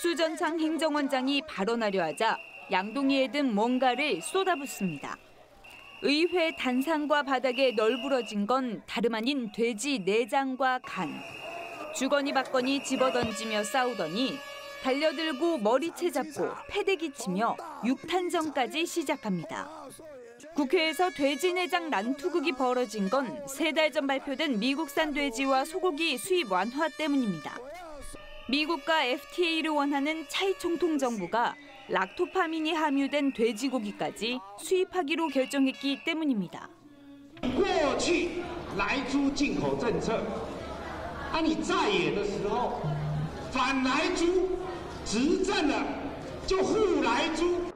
수전창 행정원장이 발언하려 하자 양동이에 든 뭔가를 쏟아붓습니다. 의회 단상과 바닥에 널브러진 건 다름 아닌 돼지 내장과 간. 주거니 받거니 집어던지며 싸우더니 달려들고 머리채 잡고 패대기 치며 육탄전까지 시작합니다. 국회에서 돼지 내장 난투극이 벌어진 건 3달 전 발표된 미국산 돼지와 소고기 수입 완화 때문입니다. 미국과 FTA를 원하는 차이 총통 정부가 락토파민이 함유된 돼지고기까지 수입하기로 결정했기 때문입니다. 过去来猪进口政策，你在野的时候反来猪，执政了就护来猪。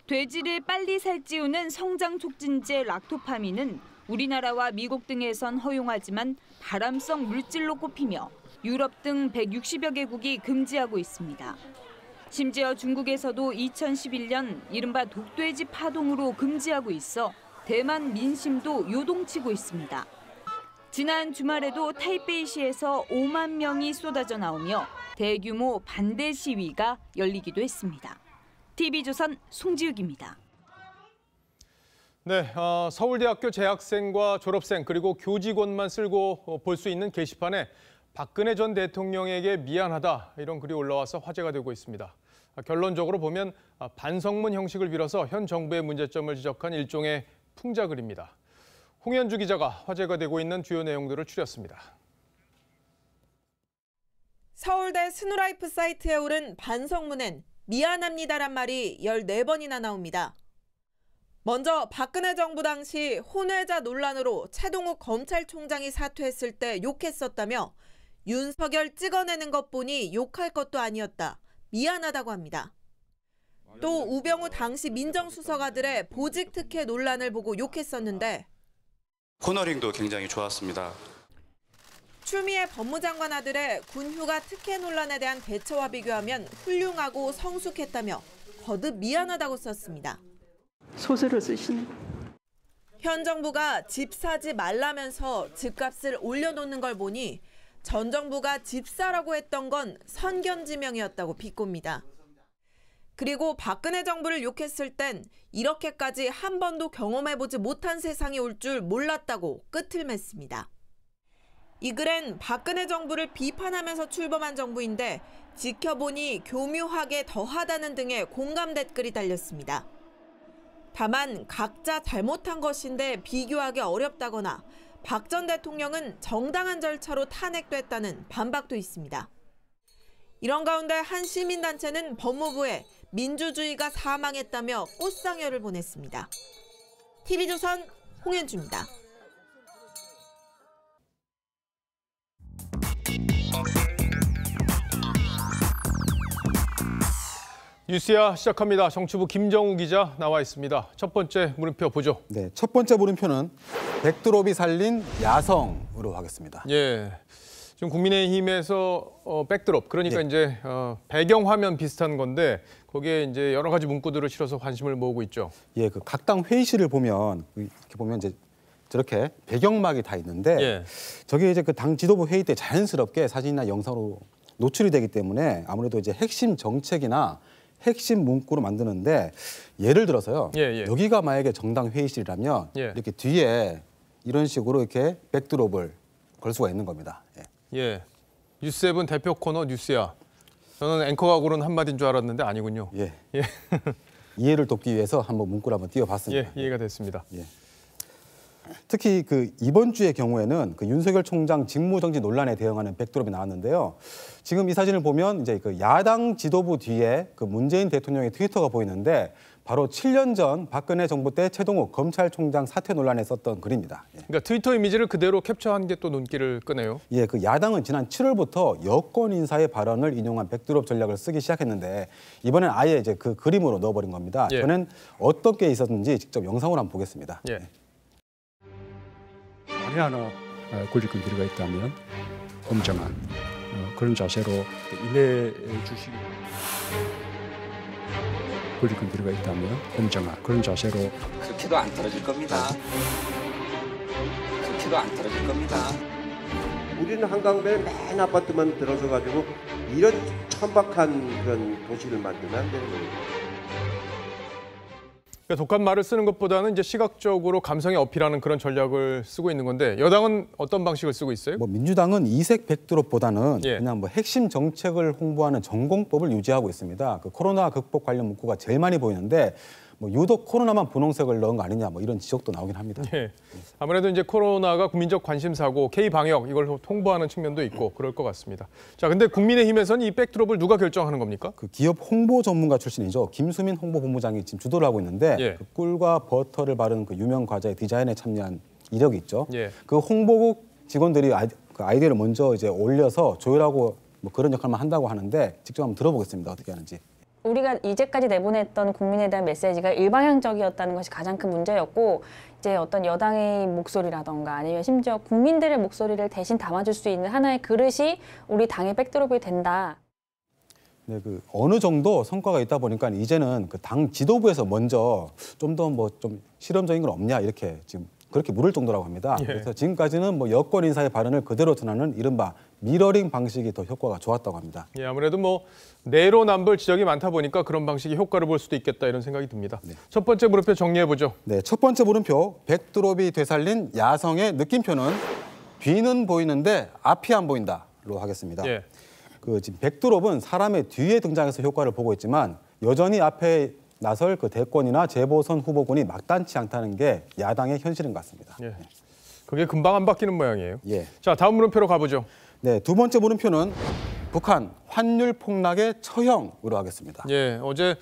돼지를 빨리 살찌우는 성장 촉진제 락토파민은 우리나라와 미국 등에선 허용하지만 발암성 물질로 꼽히며 유럽 등 160여 개국이 금지하고 있습니다. 심지어 중국에서도 2011년 이른바 독돼지 파동으로 금지하고 있어 대만 민심도 요동치고 있습니다. 지난 주말에도 타이베이시에서 5만 명이 쏟아져 나오며 대규모 반대 시위가 열리기도 했습니다. TV조선 송지욱입니다. 네, 서울대학교 재학생과 졸업생 그리고 교직원만 쓸고 볼 수 있는 게시판에 박근혜 전 대통령에게 미안하다 이런 글이 올라와서 화제가 되고 있습니다. 결론적으로 보면 반성문 형식을 빌어서 현 정부의 문제점을 지적한 일종의 풍자글입니다. 홍현주 기자가 화제가 되고 있는 주요 내용들을 추렸습니다. 서울대 스누라이프 사이트에 오른 반성문엔 미안합니다란 말이 14번이나 나옵니다. 먼저 박근혜 정부 당시 혼외자 논란으로 최동욱 검찰총장이 사퇴했을 때 욕했었다며 윤석열 찍어내는 것 보니 욕할 것도 아니었다. 미안하다고 합니다. 또 우병우 당시 민정수석아들의 보직 특혜 논란을 보고 욕했었는데 코너링도 굉장히 좋았습니다. 추미애 법무장관 아들의 군휴가 특혜 논란에 대한 대처와 비교하면 훌륭하고 성숙했다며 거듭 미안하다고 썼습니다. 소설을 쓰시네. 현 정부가 집 사지 말라면서 집값을 올려놓는 걸 보니 전 정부가 집 사라고 했던 건 선견지명이었다고 비꼽니다. 그리고 박근혜 정부를 욕했을 땐 이렇게까지 한 번도 경험해보지 못한 세상이 올 줄 몰랐다고 끝을 맺습니다. 이 글엔 박근혜 정부를 비판하면서 출범한 정부인데 지켜보니 교묘하게 더하다는 등의 공감 댓글이 달렸습니다. 다만 각자 잘못한 것인데 비교하기 어렵다거나 박 전 대통령은 정당한 절차로 탄핵됐다는 반박도 있습니다. 이런 가운데 한 시민단체는 법무부에 민주주의가 사망했다며 꽃상여를 보냈습니다. TV조선 홍현주입니다. 뉴스야 시작합니다. 정치부 김정우 기자 나와 있습니다. 첫 번째 물음표 보죠. 네, 첫 번째 물음표는 백두롭이 살린 야성으로 하겠습니다. 예, 지금 국민의힘에서 백드롭, 그러니까 네. 이제 배경 화면 비슷한 건데 거기에 이제 여러 가지 문구들을 실어서 관심을 모으고 있죠. 예, 그 각 당 회의실을 보면 이렇게 보면 이제 저렇게 배경막이 다 있는데 예. 저게 이제 그 당 지도부 회의 때 자연스럽게 사진이나 영상으로 노출이 되기 때문에 아무래도 이제 핵심 정책이나 핵심 문구로 만드는데 예를 들어서요. 여기가 만약에 정당 회의실이라면 이렇게 뒤에 이런 식으로 이렇게 백드롭을 걸 수가 있는 겁니다. 예. 뉴스7 대표 코너 뉴스야. 저는 앵커가 고른 한마디인 줄 알았는데 아니군요. 예. 이해를 돕기 위해서 한번 문구를 한번 띄워봤습니다. 예, 이해가 됐습니다. 예. 특히 그 이번 주의 경우에는 그 윤석열 총장 직무정지 논란에 대응하는 백드롭이 나왔는데요. 지금 이 사진을 보면 이제 그 야당 지도부 뒤에 그 문재인 대통령의 트위터가 보이는데 바로 7년 전 박근혜 정부 때 최동욱 검찰총장 사퇴 논란에 썼던 글입니다. 그러니까 트위터 이미지를 그대로 캡처한 게 또 눈길을 끄네요. 예, 그 야당은 지난 7월부터 여권 인사의 발언을 인용한 백드롭 전략을 쓰기 시작했는데 이번엔 아예 이제 그 그림으로 넣어버린 겁니다. 저는 어떤 게 있었는지 직접 영상으로 한번 보겠습니다. 만에 하나 권리권 들어가 있다면 엄정한 그런 자세로 임해 주시기 권리권 들어가 있다면 엄정한 그런 자세로 그렇게도 안 떨어질 겁니다. 그렇게도 안 떨어질 겁니다. 우리는 한강변에 맨 아파트만 들어서 가지고 이런 천박한 그런 도시를 만들면 안 되는 거예요. 그러니까 독한 말을 쓰는 것보다는 이제 시각적으로 감성에 어필하는 그런 전략을 쓰고 있는 건데 여당은 어떤 방식을 쓰고 있어요? 뭐 민주당은 이색 백드롭보다는 그냥 뭐 핵심 정책을 홍보하는 전공법을 유지하고 있습니다. 그 코로나 극복 관련 문구가 제일 많이 보이는데 뭐 유독 코로나만 분홍색을 넣은 거 아니냐 뭐 이런 지적도 나오긴 합니다. 예. 아무래도 이제 코로나가 국민적 관심사고 K-방역 이걸 홍보하는 측면도 있고 그럴 것 같습니다. 자, 근데 국민의힘에서는 이 백드롭을 누가 결정하는 겁니까? 그 기업 홍보 전문가 출신이죠. 김수민 홍보본부장이 지금 주도를 하고 있는데 그 꿀과 버터를 바른 그 유명 과자의 디자인에 참여한 이력이 있죠. 그 홍보국 직원들이 그 아이디어를 먼저 이제 올려서 조율하고 뭐 그런 역할만 한다고 하는데 직접 한번 들어보겠습니다. 어떻게 하는지. 우리가 이제까지 내보냈던 국민에 대한 메시지가 일방향적이었다는 것이 가장 큰 문제였고 이제 어떤 여당의 목소리라던가 아니면 심지어 국민들의 목소리를 대신 담아줄 수 있는 하나의 그릇이 우리 당의 백드롭이 된다. 네, 그 어느 정도 성과가 있다 보니까 이제는 그 당 지도부에서 먼저 좀 더 뭐 좀 실험적인 건 없냐 이렇게 지금 그렇게 물을 정도라고 합니다. 그래서 지금까지는 뭐 여권 인사의 발언을 그대로 전하는 이른바 미러링 방식이 더 효과가 좋았다고 합니다. 예, 아무래도 뭐 내로남불 지적이 많다 보니까 그런 방식이 효과를 볼 수도 있겠다 이런 생각이 듭니다. 첫 번째 물음표 정리해 보죠. 네, 첫 번째 물음표 백드롭이 되살린 야성의 느낌표는 뒤는 보이는데 앞이 안 보인다로 하겠습니다. 그 지금 백드롭은 사람의 뒤에 등장해서 효과를 보고 있지만 여전히 앞에 나설 그 대권이나 재보선 후보군이 막단치 않다는 게 야당의 현실인 것 같습니다. 그게 금방 안 바뀌는 모양이에요. 예. 자, 다음 물음표로 가보죠. 네, 두 번째 물음표는 북한 환율 폭락의 처형으로 하겠습니다. 예, 어제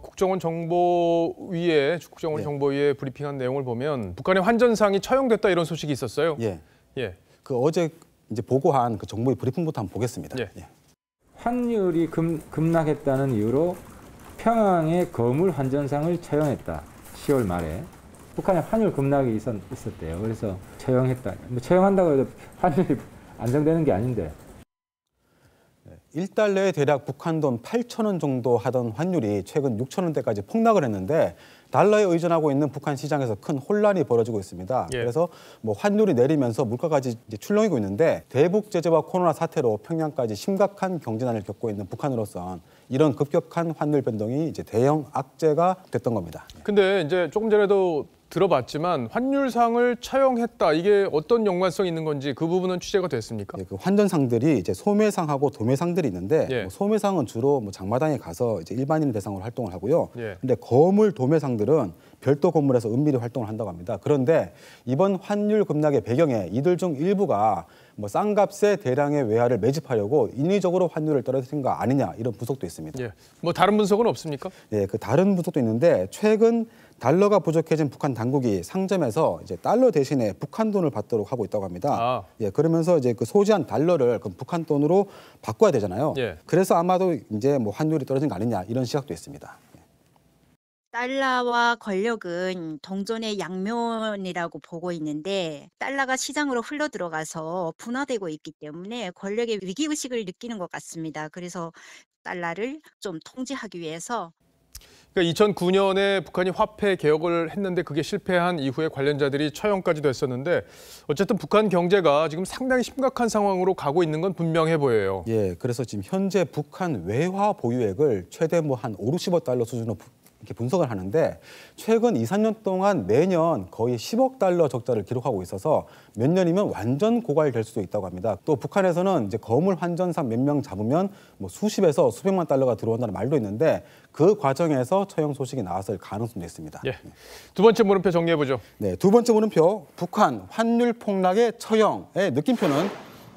국정원 정보위에 정보위에 브리핑한 내용을 보면 북한의 환전상이 처형됐다 이런 소식이 있었어요. 예. 그 어제 이제 보고한 그 정보위 브리핑부터 한번 보겠습니다. 환율이 급락했다는 이유로 평양의 거물 환전상을 처형했다. 10월 말에. 북한에 환율 급락이 있었대요. 그래서 처형했다. 뭐 처형한다고 해도 환율이 안정되는 게 아닌데. 1달러에 대략 북한 돈 8,000원 정도 하던 환율이 최근 6,000원대까지 폭락을 했는데 달러에 의존하고 있는 북한 시장에서 큰 혼란이 벌어지고 있습니다. 그래서 뭐 환율이 내리면서 물가까지 이제 출렁이고 있는데 대북 제재와 코로나 사태로 평양까지 심각한 경제난을 겪고 있는 북한으로선 이런 급격한 환율 변동이 이제 대형 악재가 됐던 겁니다. 근데 이제 조금 전에도 들어봤지만 환율상을 처형했다. 이게 어떤 연관성이 있는 건지 그 부분은 취재가 됐습니까? 그 환전상들이 이제 소매상하고 도매상들이 있는데 뭐 소매상은 주로 뭐 장마당에 가서 이제 일반인 대상으로 활동을 하고요. 근데 거물 도매상들은 별도 건물에서 은밀히 활동을 한다고 합니다. 그런데 이번 환율 급락의 배경에 이들 중 일부가 뭐 싼 값에 대량의 외화를 매집하려고 인위적으로 환율을 떨어뜨린 거 아니냐 이런 분석도 있습니다. 뭐 다른 분석은 없습니까? 예, 그 다른 분석도 있는데 최근 달러가 부족해진 북한 당국이 상점에서 이제 달러 대신에 북한 돈을 받도록 하고 있다고 합니다. 예, 그러면서 이제 그 소지한 달러를 그 북한 돈으로 바꿔야 되잖아요. 그래서 아마도 이제 뭐 환율이 떨어진 거 아니냐 이런 시각도 있습니다. 달러와 권력은 동전의 양면이라고 보고 있는데 달러가 시장으로 흘러 들어가서 분화되고 있기 때문에 권력의 위기의식을 느끼는 것 같습니다. 그래서 달러를 좀 통제하기 위해서 그러니까 2009년에 북한이 화폐 개혁을 했는데 그게 실패한 이후에 관련자들이 처형까지도 했었는데 어쨌든 북한 경제가 지금 상당히 심각한 상황으로 가고 있는 건 분명해 보여요. 예, 그래서 지금 현재 북한 외화 보유액을 최대 한 5, 60억 달러 수준으로 이렇게 분석을 하는데 최근 2, 3년 동안 매년 거의 10억 달러 적자를 기록하고 있어서 몇 년이면 완전 고갈될 수도 있다고 합니다. 또 북한에서는 이제 거물 환전상 몇 명 잡으면 뭐 수십에서 수백만 달러가 들어온다는 말도 있는데 그 과정에서 처형 소식이 나왔을 가능성도 있습니다. 예. 두 번째 물음표 정리해 보죠. 네, 두 번째 물음표 북한 환율 폭락의 처형의 느낌표는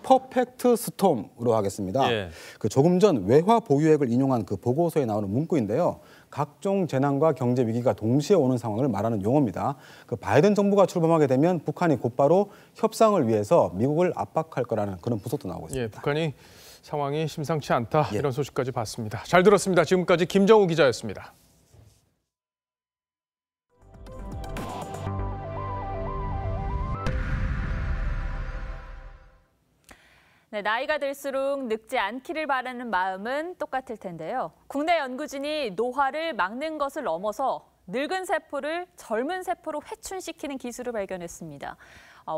퍼펙트 스톰으로 하겠습니다. 예. 그 조금 전 외화 보유액을 인용한 그 보고서에 나오는 문구인데요. 각종 재난과 경제 위기가 동시에 오는 상황을 말하는 용어입니다. 그 바이든 정부가 출범하게 되면 북한이 곧바로 협상을 위해서 미국을 압박할 거라는 그런 분석도 나오고 있습니다. 예, 북한이 상황이 심상치 않다 이런 소식까지 봤습니다. 잘 들었습니다. 지금까지 김정우 기자였습니다. 네, 나이가 들수록 늙지 않기를 바라는 마음은 똑같을 텐데요. 국내 연구진이 노화를 막는 것을 넘어서 늙은 세포를 젊은 세포로 회춘시키는 기술을 발견했습니다.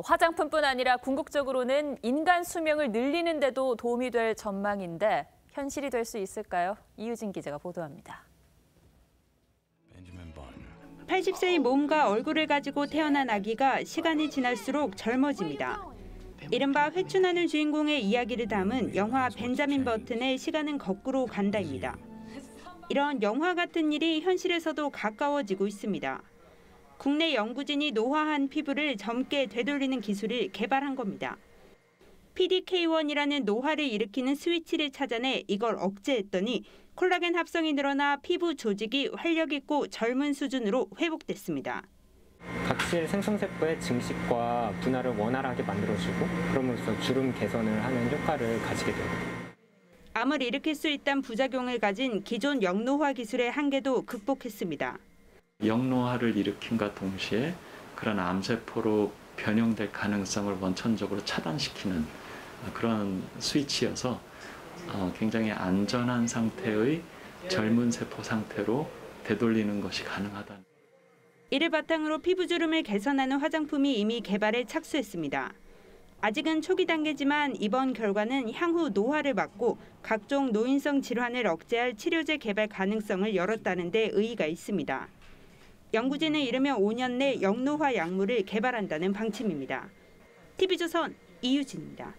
화장품뿐 아니라 궁극적으로는 인간 수명을 늘리는 데도 도움이 될 전망인데 현실이 될 수 있을까요? 이유진 기자가 보도합니다. 80세의 몸과 얼굴을 가지고 태어난 아기가 시간이 지날수록 젊어집니다. 이른바 회춘하는 주인공의 이야기를 담은 영화 벤자민 버튼의 시간은 거꾸로 간다입니다. 이런 영화 같은 일이 현실에서도 가까워지고 있습니다. 국내 연구진이 노화한 피부를 젊게 되돌리는 기술을 개발한 겁니다. PDK1이라는 노화를 일으키는 스위치를 찾아내 이걸 억제했더니 콜라겐 합성이 늘어나 피부 조직이 활력 있고 젊은 수준으로 회복됐습니다. 각질 생성세포의 증식과 분할을 원활하게 만들어주고 그럼으로써 주름 개선을 하는 효과를 가지게 됩니다. 암을 일으킬 수 있다는 부작용을 가진 기존 역노화 기술의 한계도 극복했습니다. 역노화를 일으킴과 동시에 그런 암세포로 변형될 가능성을 원천적으로 차단시키는 그런 스위치여서 굉장히 안전한 상태의 젊은 세포 상태로 되돌리는 것이 가능하다. 이를 바탕으로 피부주름을 개선하는 화장품이 이미 개발에 착수했습니다. 아직은 초기 단계지만 이번 결과는 향후 노화를 막고 각종 노인성 질환을 억제할 치료제 개발 가능성을 열었다는 데 의의가 있습니다. 연구진은 이르면 5년 내 역노화 약물을 개발한다는 방침입니다. TV조선 이유진입니다.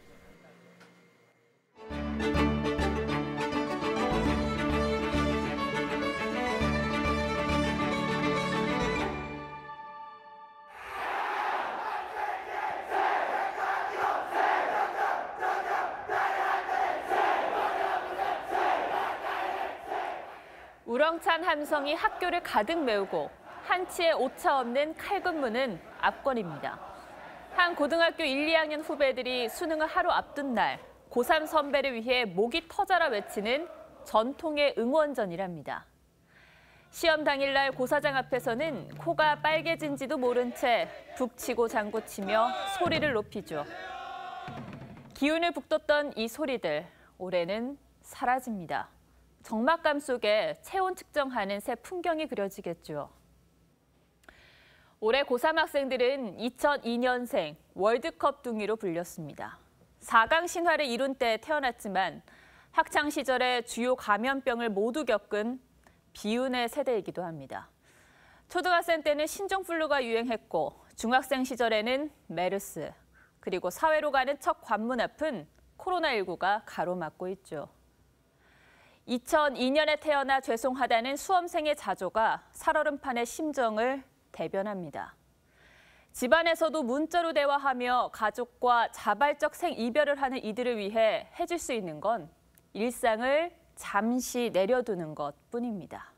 우렁찬 함성이 학교를 가득 메우고 한치의 오차 없는 칼군무는 압권입니다. 한 고등학교 1, 2학년 후배들이 수능을 하루 앞둔 날 고3 선배를 위해 목이 터져라 외치는 전통의 응원전이랍니다. 시험 당일날 고사장 앞에서는 코가 빨개진지도 모른 채 북치고 장구치며 소리를 높이죠. 기운을 북돋던 이 소리들, 올해는 사라집니다. 적막감 속에 체온 측정하는 새 풍경이 그려지겠죠. 올해 고3 학생들은 2002년생 월드컵 둥이로 불렸습니다. 4강 신화를 이룬 때 태어났지만 학창 시절에 주요 감염병을 모두 겪은 비운의 세대이기도 합니다. 초등학생 때는 신종플루가 유행했고 중학생 시절에는 메르스, 그리고 사회로 가는 첫 관문 앞은 코로나19가 가로막고 있죠. 2002년에 태어나 죄송하다는 수험생의 자조가 살얼음판의 심정을 대변합니다. 집안에서도 문자로 대화하며 가족과 자발적 생이별을 하는 이들을 위해 해줄 수 있는 건 일상을 잠시 내려두는 것뿐입니다.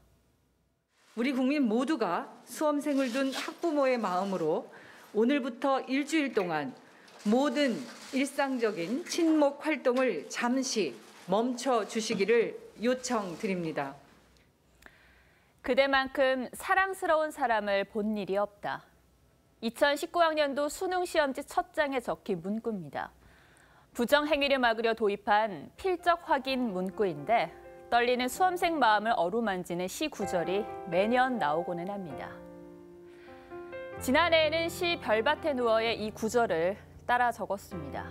우리 국민 모두가 수험생을 둔 학부모의 마음으로 오늘부터 일주일 동안 모든 일상적인 친목 활동을 잠시 멈춰 주시기를 요청드립니다. 그대만큼 사랑스러운 사람을 본 일이 없다. 2019학년도 수능 시험지 첫 장에 적힌 문구입니다. 부정 행위를 막으려 도입한 필적 확인 문구인데 떨리는 수험생 마음을 어루만지는 시 구절이 매년 나오고는 합니다. 지난해에는 시 별밭에 누워의 이 구절을 따라 적었습니다.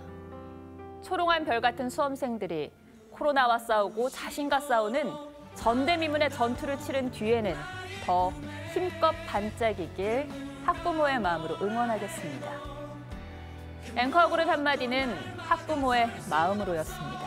초롱한 별 같은 수험생들이 코로나와 싸우고 자신과 싸우는 전대미문의 전투를 치른 뒤에는 더 힘껏 반짝이길 학부모의 마음으로 응원하겠습니다. 앵커 그룹 한마디는 학부모의 마음으로였습니다.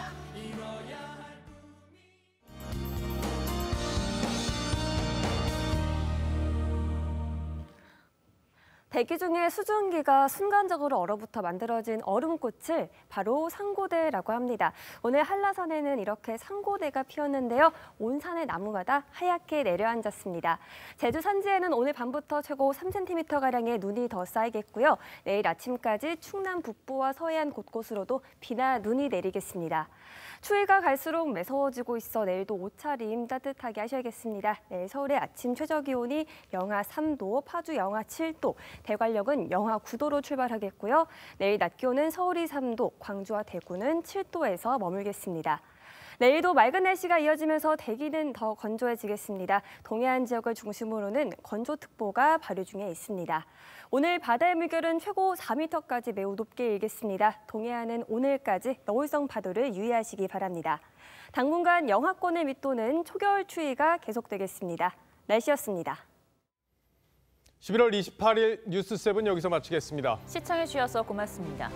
대기 중에 수증기가 순간적으로 얼어붙어 만들어진 얼음꽃을 바로 상고대라고 합니다. 오늘 한라산에는 이렇게 상고대가 피었는데요. 온 산의 나무마다 하얗게 내려앉았습니다. 제주 산지에는 오늘 밤부터 최고 3cm가량의 눈이 더 쌓이겠고요. 내일 아침까지 충남 북부와 서해안 곳곳으로도 비나 눈이 내리겠습니다. 추위가 갈수록 매서워지고 있어 내일도 옷차림 따뜻하게 하셔야겠습니다. 내일 서울의 아침 최저기온이 영하 3도, 파주 영하 7도, 대관령은 영하 9도로 출발하겠고요. 내일 낮 기온은 서울이 3도, 광주와 대구는 7도에서 머물겠습니다. 내일도 맑은 날씨가 이어지면서 대기는 더 건조해지겠습니다. 동해안 지역을 중심으로는 건조특보가 발효 중에 있습니다. 오늘 바다의 물결은 최고 4m까지 매우 높게 일겠습니다. 동해안은 오늘까지 너울성 파도를 유의하시기 바랍니다. 당분간 영하권의 밑도는 초겨울 추위가 계속되겠습니다. 날씨였습니다. 11월 28일 뉴스7 여기서 마치겠습니다. 시청해 주셔서 고맙습니다.